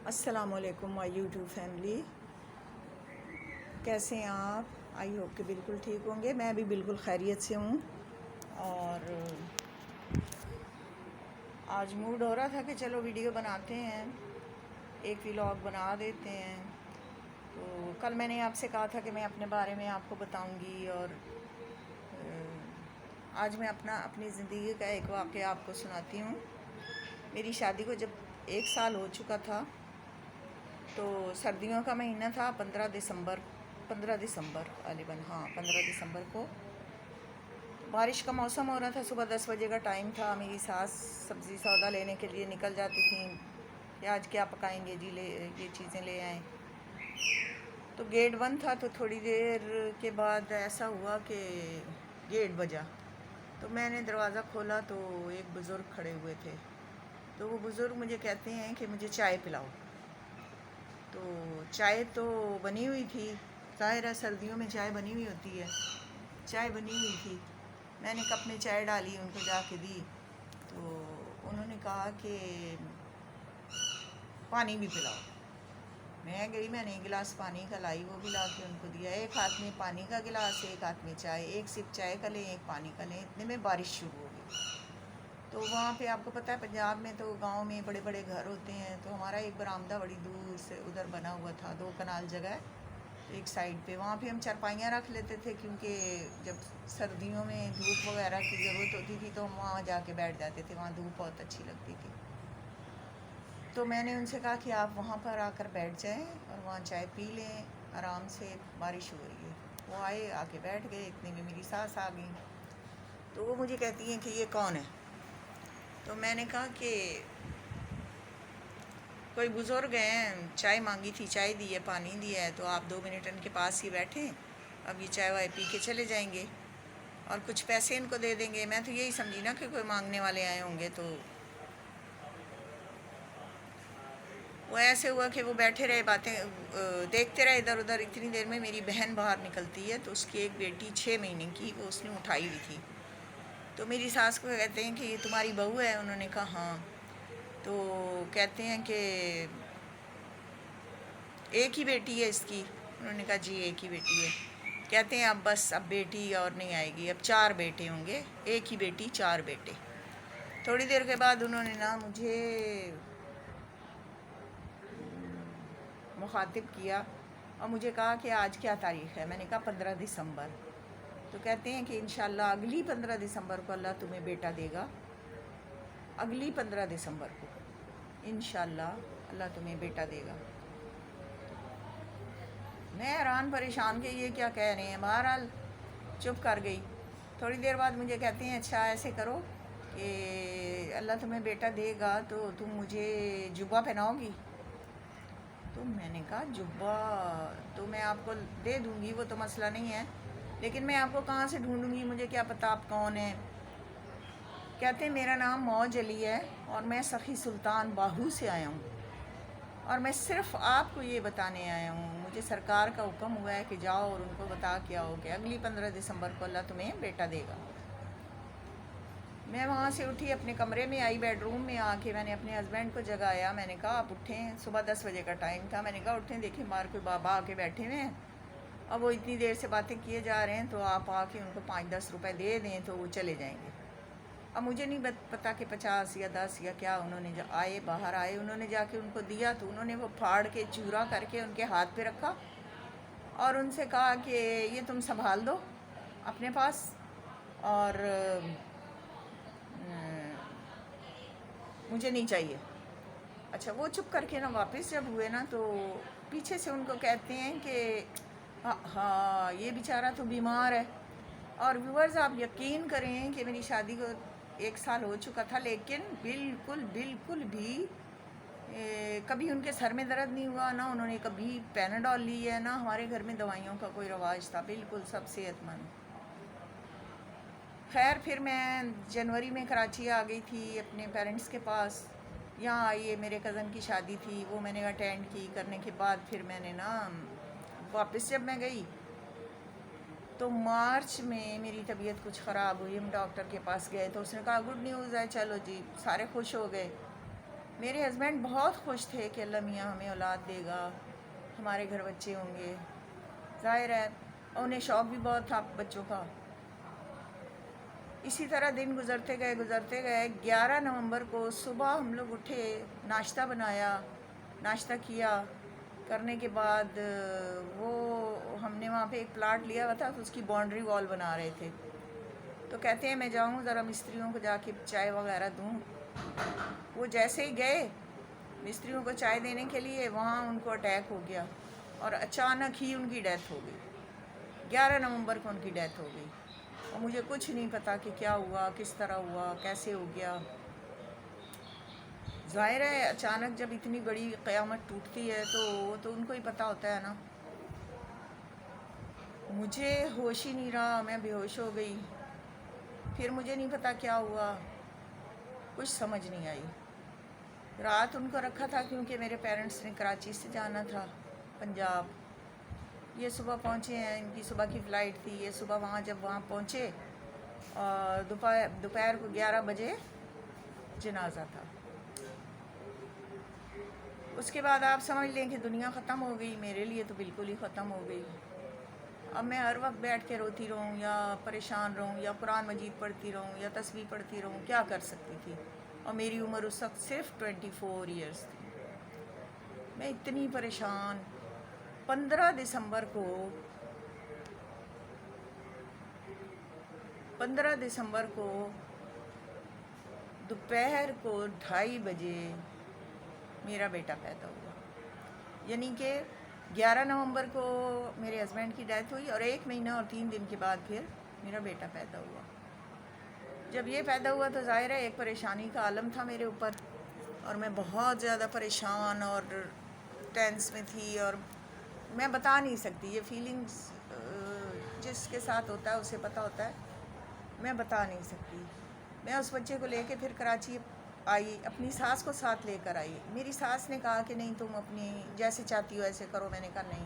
السلام علیکم مائی YouTube family, کیسے ہیں آپ؟ آئی ہوپ کہ بالکل ٹھیک ہوں گے۔ میں بھی بالکل خیریت سے ہوں، اور آج موڈ ہو رہا تھا کہ چلو ویڈیو بناتے ہیں، ایک ولاگ بنا دیتے ہیں۔ تو کل میں نے آپ سے کہا تھا کہ میں اپنے بارے میں آپ کو بتاؤں گی، اور آج میں اپنی زندگی کا ایک واقعہ آپ کو سناتی ہوں۔ میری شادی کو جب 1 سال ہو چکا تھا، تو سردیوں کا مہینہ تھا، 15 دسمبر غالباً، 15 دسمبر کو بارش کا موسم ہو رہا تھا۔ صبح 10 بجے کا ٹائم تھا۔ میری ساس سبزی سودا لینے کے لیے نکل جاتی تھیں کہ آج کیا پکائیں گے جی، یہ چیزیں لے آئیں۔ تو گیٹ بند تھا، تو تھوڑی دیر کے بعد ایسا ہوا کہ گیٹ بجا، تو میں نے دروازہ کھولا تو ایک بزرگ کھڑے ہوئے تھے۔ تو وہ بزرگ مجھے کہتے ہیں کہ مجھے چائے پلاؤ۔ تو چائے تو بنی ہوئی تھی، ظاہر ہے سردیوں میں چائے بنی ہوئی ہوتی ہے۔ چائے بنی ہوئی تھی، میں نے کپ میں چائے ڈالی، ان کو جا کے دی، تو انہوں نے کہا کہ پانی بھی پلاؤ۔ میں گئی، میں نے گلاس پانی کا لائی، وہ بھی لا کے ان کو دیا۔ ایک ہاتھ میں پانی کا گلاس، ایک ہاتھ میں چائے، ایک سپ چائے کا لیں، ایک پانی کا لیں، اتنے میں بارش شروع ہو گئی۔ تو وہاں پہ آپ کو پتہ ہے پنجاب میں تو گاؤں میں بڑے بڑے گھر ہوتے ہیں، تو ہمارا ایک برآمدہ بڑی دور سے ادھر بنا ہوا تھا، 2 کنال جگہ ہے ایک سائڈ پہ، وہاں پہ ہم چارپائیاں رکھ لیتے تھے، کیونکہ جب سردیوں میں دھوپ وغیرہ کی ضرورت ہوتی تھی تو ہم وہاں جا کے بیٹھ جاتے تھے، وہاں دھوپ بہت اچھی لگتی تھی۔ تو میں نے ان سے کہا کہ آپ وہاں پر آ کر بیٹھ جائیں اور وہاں چائے پی لیں آرام سے، بارش ہو رہی ہے۔ وہ آئے، آ کے بیٹھ گئے، اتنے میں میری ساس آ گئیں۔ تو وہ مجھے کہتی ہیں کہ یہ کون ہے؟ تو میں نے کہا کہ کوئی بزرگ ہیں، چائے مانگی تھی، چائے دی ہے، پانی دیا ہے، تو آپ 2 منٹ ان کے پاس ہی بیٹھیں، اب یہ چائے وائے پی کے چلے جائیں گے اور کچھ پیسے ان کو دے دیں گے۔ میں تو یہی سمجھی نا کہ کوئی مانگنے والے آئے ہوں گے۔ تو وہ ایسے ہوا کہ وہ بیٹھے رہے، باتیں دیکھتے رہے ادھر ادھر۔ اتنی دیر میں میری بہن باہر نکلتی ہے، تو اس کی ایک بیٹی 6 مہینے کی، وہ اس نے اٹھائی ہوئی تھی۔ تو میری ساس کو کہتے ہیں کہ یہ تمہاری بہو ہے؟ انہوں نے کہا ہاں۔ تو کہتے ہیں کہ ایک ہی بیٹی ہے اس کی؟ انہوں نے کہا جی ایک ہی بیٹی ہے۔ کہتے ہیں اب بس، اب بیٹی اور نہیں آئے گی، اب 4 بیٹے ہوں گے، ایک ہی بیٹی 4 بیٹے۔ تھوڑی دیر کے بعد انہوں نے مجھے مخاطب کیا اور مجھے کہا کہ آج کیا تاریخ ہے؟ میں نے کہا 15 دسمبر۔ تو کہتے ہیں کہ انشاءاللہ اگلی 15 دسمبر کو اللہ تمہیں بیٹا دے گا، اگلی 15 دسمبر کو انشاءاللہ اللہ تمہیں بیٹا دے گا۔ میں حیران پریشان کہ یہ کیا کہہ رہے ہیں، بہرحال چپ کر گئی۔ تھوڑی دیر بعد مجھے کہتے ہیں اچھا ایسے کرو کہ اللہ تمہیں بیٹا دے گا تو تم مجھے جبہ پہناؤ گی؟ تو میں نے کہا جبہ تو میں آپ کو دے دوں گی، وہ تو مسئلہ نہیں ہے، لیکن میں آپ کو کہاں سے ڈھونڈوں گی، مجھے کیا پتہ آپ کون ہیں؟ کہتے ہیں میرا نام موج علی ہے اور میں سخی سلطان باہو سے آیا ہوں، اور میں صرف آپ کو یہ بتانے آیا ہوں، مجھے سرکار کا حکم ہوا ہے کہ جاؤ اور ان کو بتا کے آؤ کہ اگلی 15 دسمبر کو اللہ تمہیں بیٹا دے گا۔ میں وہاں سے اٹھی، اپنے کمرے میں آئی، بیڈ روم میں آ کے میں نے اپنے ہسبینڈ کو جگایا۔ میں نے کہا آپ اٹھیں، صبح 10 بجے کا ٹائم تھا۔ میں نے کہا اٹھیں، دیکھیں باہر کوئی بابا آ کے بیٹھے ہوئے ہیں، اب وہ اتنی دیر سے باتیں کیے جا رہے ہیں، تو آپ آ کے ان کو 5-10 روپے دے دیں تو وہ چلے جائیں گے۔ اب مجھے نہیں پتا کہ 50 یا 10 یا کیا، انہوں نے باہر آئے، انہوں نے جا کے ان کو دیا، تو انہوں نے وہ پھاڑ کے چورا کر کے ان کے ہاتھ پہ رکھا اور ان سے کہا کہ یہ تم سنبھال دو اپنے پاس، اور مجھے نہیں چاہیے۔ اچھا، وہ چپ کر کے واپس جب ہوئے تو پیچھے سے ان کو کہتے ہیں کہ ہاں یہ بیچارہ تو بیمار ہے۔ اور ویورز آپ یقین کریں کہ میری شادی کو 1 سال ہو چکا تھا، لیکن بالکل بھی کبھی ان کے سر میں درد نہیں ہوا، نہ انہوں نے کبھی پیناڈول لی ہے، نہ ہمارے گھر میں دوائیوں کا کوئی رواج تھا، بالکل سب صحت مند۔ خیر، پھر میں جنوری میں کراچی آ گئی تھی اپنے پیرنٹس کے پاس، یہاں آئیے میرے کزن کی شادی تھی، وہ میں نے اٹینڈ کی، کرنے کے بعد پھر میں نے واپس جب میں گئی تو مارچ میں میری طبیعت کچھ خراب ہوئی، ہم ڈاکٹر کے پاس گئے تو اس نے کہا گڈ نیوز ہے، چلو جی، سارے خوش ہو گئے۔ میرے ہسبینڈ بہت خوش تھے کہ اللہ میاں ہمیں اولاد دے گا، ہمارے گھر بچے ہوں گے، ظاہر ہے اور انہیں شوق بھی بہت تھا بچوں کا۔ اسی طرح دن گزرتے گئے 11 نومبر کو صبح ہم لوگ اٹھے، ناشتہ بنایا، ناشتہ کیا، کرنے کے بعد وہ ہم نے وہاں پہ ایک پلاٹ لیا ہوا تھا تو اس کی باؤنڈری وال بنا رہے تھے، تو کہتے ہیں میں جاؤں ذرا مستریوں کو جا کے چائے وغیرہ دوں۔ وہ جیسے ہی گئے مستریوں کو چائے دینے کے لیے، وہاں ان کو اٹیک ہو گیا اور اچانک ہی ان کی ڈیتھ ہو گئی۔ 11 نومبر کو ان کی ڈیتھ ہو گئی اور مجھے کچھ نہیں پتا کہ کیا ہوا، کس طرح ہوا، کیسے ہو گیا۔ ظاہر ہے اچانک جب اتنی بڑی قیامت ٹوٹتی ہے تو ان کو ہی پتہ ہوتا ہے نا۔ مجھے ہوش ہی نہیں رہا، میں بے ہوش ہو گئی، پھر مجھے نہیں پتا کیا ہوا، کچھ سمجھ نہیں آئی۔ رات ان کو رکھا تھا کیونکہ میرے پیرنٹس نے کراچی سے جانا تھا پنجاب، یہ صبح پہنچے ہیں، ان کی صبح کی فلائٹ تھی، یہ صبح جب وہاں پہنچے اور دوپہر کو 11 بجے جنازہ تھا۔ اس کے بعد آپ سمجھ لیں کہ دنیا ختم ہو گئی، میرے لیے تو بالکل ہی ختم ہو گئی۔ اب میں ہر وقت بیٹھ کے روتی رہوں یا پریشان رہوں یا قرآن مجید پڑھتی رہوں یا تسبیح پڑھتی رہوں، کیا کر سکتی تھی؟ اور میری عمر اس وقت صرف 24 ایئرس تھی۔ میں اتنی پریشان۔ 15 دسمبر کو دوپہر کو 2:30 بجے میرا بیٹا پیدا ہوا، یعنی کہ 11 نومبر کو میرے ہسبینڈ کی ڈیتھ ہوئی اور 1 مہینہ اور 3 دن کے بعد پھر میرا بیٹا پیدا ہوا۔ جب یہ پیدا ہوا تو ظاہر ہے ایک پریشانی کا عالم تھا میرے اوپر، اور میں بہت زیادہ پریشان اور ٹینس میں تھی، اور میں بتا نہیں سکتی، یہ فیلنگز جس کے ساتھ ہوتا ہے اسے پتہ ہوتا ہے، میں بتا نہیں سکتی۔ میں اس بچے کو لے کے پھر کراچی آئی، اپنی ساس کو ساتھ لے کر آئی۔ میری ساس نے کہا کہ نہیں تم اپنی جیسے چاہتی ہو ایسے کرو، میں نے کہا نہیں،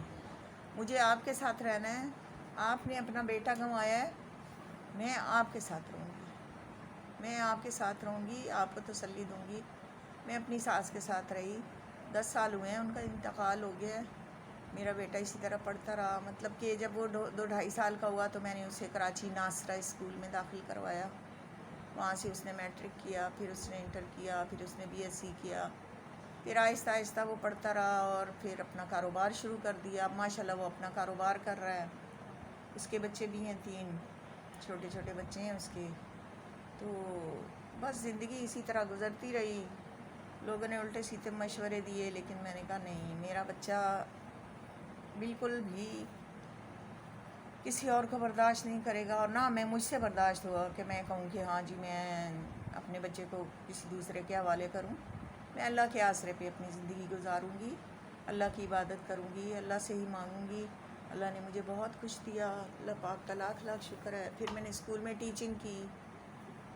مجھے آپ کے ساتھ رہنا ہے، آپ نے اپنا بیٹا گنوایا ہے، میں آپ کے ساتھ رہوں گی، میں آپ کے ساتھ رہوں گی، آپ کو تسلی دوں گی۔ میں اپنی ساس کے ساتھ رہی، 10 سال ہوئے ہیں ان کا انتقال ہو گیا ہے۔ میرا بیٹا اسی طرح پڑھتا رہا، مطلب کہ جب وہ 2-2.5 سال کا ہوا تو میں نے اسے کراچی ناصرہ اسکول میں داخل کروایا، وہاں سے اس نے میٹرک کیا، پھر اس نے انٹر کیا، پھر اس نے BSc کیا، پھر آہستہ آہستہ وہ پڑھتا رہا اور پھر اپنا کاروبار شروع کر دیا۔ اب ماشاءاللہ وہ اپنا کاروبار کر رہا ہے، اس کے بچے بھی ہیں، 3 چھوٹے چھوٹے بچے ہیں اس کے۔ تو بس زندگی اسی طرح گزرتی رہی، لوگوں نے الٹے سیدھے مشورے دیے، لیکن میں نے کہا نہیں، میرا بچہ بالکل بھی کسی اور کو برداشت نہیں کرے گا، اور نہ میں مجھ سے برداشت ہوا کہ میں کہوں کہ ہاں جی میں اپنے بچے کو کسی دوسرے کے حوالے کروں۔ میں اللہ کے آسرے پہ اپنی زندگی گزاروں گی، اللہ کی عبادت کروں گی، اللہ سے ہی مانگوں گی۔ اللہ نے مجھے بہت کچھ دیا، اللہ پاک کا لاکھ لاکھ شکر ہے۔ پھر میں نے اسکول میں ٹیچنگ کی،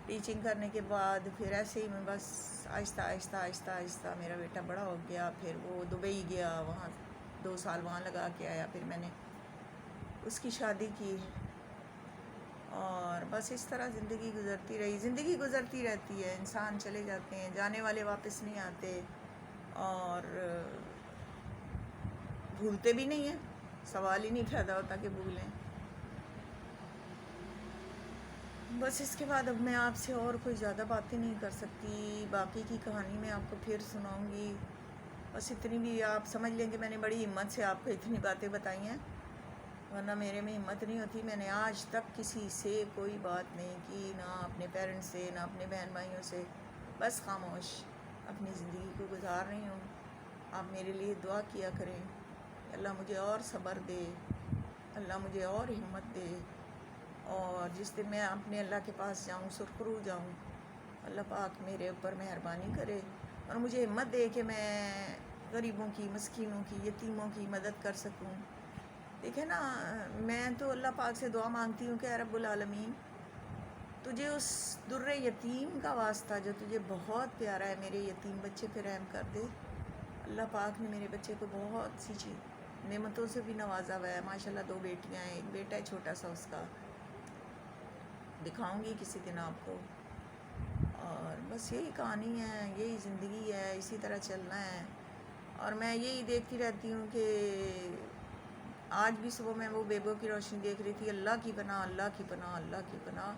ٹیچنگ کرنے کے بعد پھر ایسے ہی میں بس آہستہ آہستہ آہستہ آہستہ میرا بیٹا بڑا ہو گیا، پھر وہ دبئی گیا، وہاں 2 سال وہاں لگا کے آیا، پھر میں نے اس کی شادی کی، اور بس اس طرح زندگی گزرتی رہی۔ زندگی گزرتی رہتی ہے، انسان چلے جاتے ہیں، جانے والے واپس نہیں آتے، اور بھولتے بھی نہیں ہیں، سوال ہی نہیں پیدا ہوتا کہ بھولیں۔ بس اس کے بعد اب میں آپ سے اور کوئی زیادہ باتیں نہیں کر سکتی، باقی کی کہانی میں آپ کو پھر سناؤں گی۔ بس اتنی بھی آپ سمجھ لیں کہ میں نے بڑی ہمت سے آپ کو اتنی باتیں بتائی ہیں، ورنہ میرے میں ہمت نہیں ہوتی۔ میں نے آج تک کسی سے کوئی بات نہیں کی، نہ اپنے پیرنٹس سے، نہ اپنے بہن بھائیوں سے، بس خاموش اپنی زندگی کو گزار رہی ہوں۔ آپ میرے لیے دعا کیا کریں، اللہ مجھے اور صبر دے، اللہ مجھے اور ہمت دے، اور جس دن میں اپنے اللہ کے پاس جاؤں، سرخرو جاؤں، اللہ پاک میرے اوپر مہربانی کرے اور مجھے ہمت دے کہ میں غریبوں کی، مسکینوں کی، یتیموں کی مدد کر سکوں۔ دیکھیں نا، میں تو اللہ پاک سے دعا مانگتی ہوں کہ اے رب العالمین، تجھے اس در یتیم کا واسطہ جو تجھے بہت پیارا ہے، میرے یتیم بچے پہ رحم کر دے۔ اللہ پاک نے میرے بچے کو بہت سی نعمتوں سے بھی نوازا ہوا ہے، ماشاءاللہ 2 بیٹیاں ہیں، ایک بیٹا ہے چھوٹا سا اس کا، دکھاؤں گی کسی دن آپ کو۔ اور بس یہی کہانی ہے، یہی زندگی ہے، اسی طرح چلنا ہے۔ اور میں یہی دیکھتی رہتی ہوں کہ آج بھی صبح میں وہ بیبوں کی روشنی دیکھ رہی تھی، اللہ کی پناہ، اللہ کی پناہ، اللہ کی پناہ۔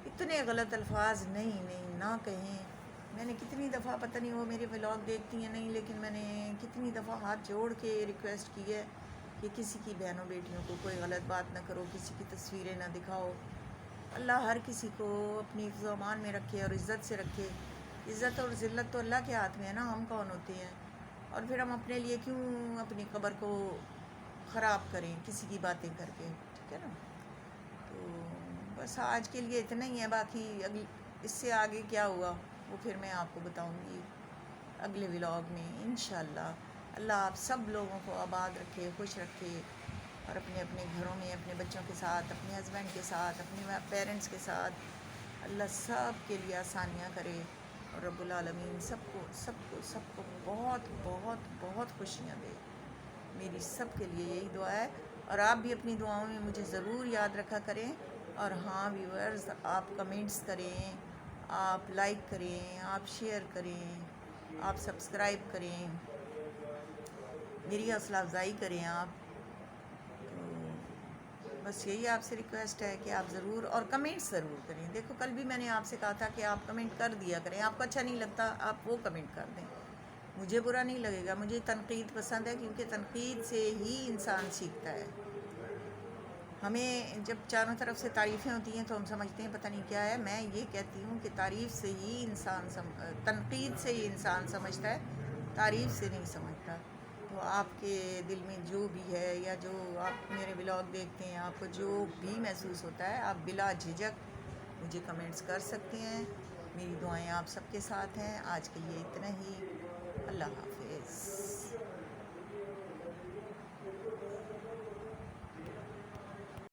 اتنے غلط الفاظ نہیں نہ کہیں۔ میں نے کتنی دفعہ، پتہ نہیں وہ میرے ولاگ دیکھتی ہیں نہیں، لیکن میں نے کتنی دفعہ ہاتھ جوڑ کے ریکویسٹ کی ہے کہ کسی کی بہنوں بیٹیوں کو کوئی غلط بات نہ کرو، کسی کی تصویریں نہ دکھاؤ۔ اللہ ہر کسی کو اپنی حفظ و امان میں رکھے اور عزت سے رکھے۔ عزت اور ذلت تو اللہ کے ہاتھ میں ہے نا، ہم کون ہوتے ہیں؟ اور پھر ہم اپنے لیے کیوں اپنی قبر کو خراب کریں کسی کی باتیں کر کے، ٹھیک ہے نا؟ تو بس آج کے لیے اتنا ہی ہے، باقی اس سے آگے کیا ہوا وہ پھر میں آپ کو بتاؤں گی اگلے ولاگ میں انشاءاللہ۔ اللہ آپ سب لوگوں کو آباد رکھے، خوش رکھے، اور اپنے اپنے گھروں میں اپنے بچوں کے ساتھ، اپنے ہسبینڈ کے ساتھ، اپنے پیرنٹس کے ساتھ اللہ سب کے لیے آسانیاں کرے، اور رب العالمین سب کو بہت بہت بہت خوشیاں دے۔ میری سب کے لیے یہی دعا ہے، اور آپ بھی اپنی دعاؤں میں مجھے ضرور یاد رکھا کریں۔ اور ہاں ویورز، آپ کمنٹس کریں، آپ لائک کریں، آپ شیئر کریں، آپ سبسکرائب کریں، میری حوصلہ افزائی کریں آپ۔ تو بس یہی آپ سے ریکویسٹ ہے کہ آپ ضرور، اور کمنٹس ضرور کریں۔ دیکھو کل بھی میں نے آپ سے کہا تھا کہ آپ کمنٹ کر دیا کریں، آپ کو اچھا نہیں لگتا آپ وہ کمنٹ کر دیں، مجھے برا نہیں لگے گا۔ مجھے تنقید پسند ہے، کیونکہ تنقید سے ہی انسان سیکھتا ہے۔ ہمیں جب چاروں طرف سے تعریفیں ہوتی ہیں تو ہم سمجھتے ہیں پتہ نہیں کیا ہے۔ میں یہ کہتی ہوں کہ تعریف سے ہی انسان تنقید سے ہی انسان سمجھتا ہے، تعریف سے نہیں سمجھتا۔ تو آپ کے دل میں جو بھی ہے، یا جو آپ میرے ولاگ دیکھتے ہیں، آپ کو جو بھی محسوس ہوتا ہے، آپ بلا جھجک مجھے کمنٹس کر سکتے ہیں۔ میری دعائیں آپ سب کے ساتھ ہیں۔ آج کے لیے اتنا ہی، اللہ حافظ۔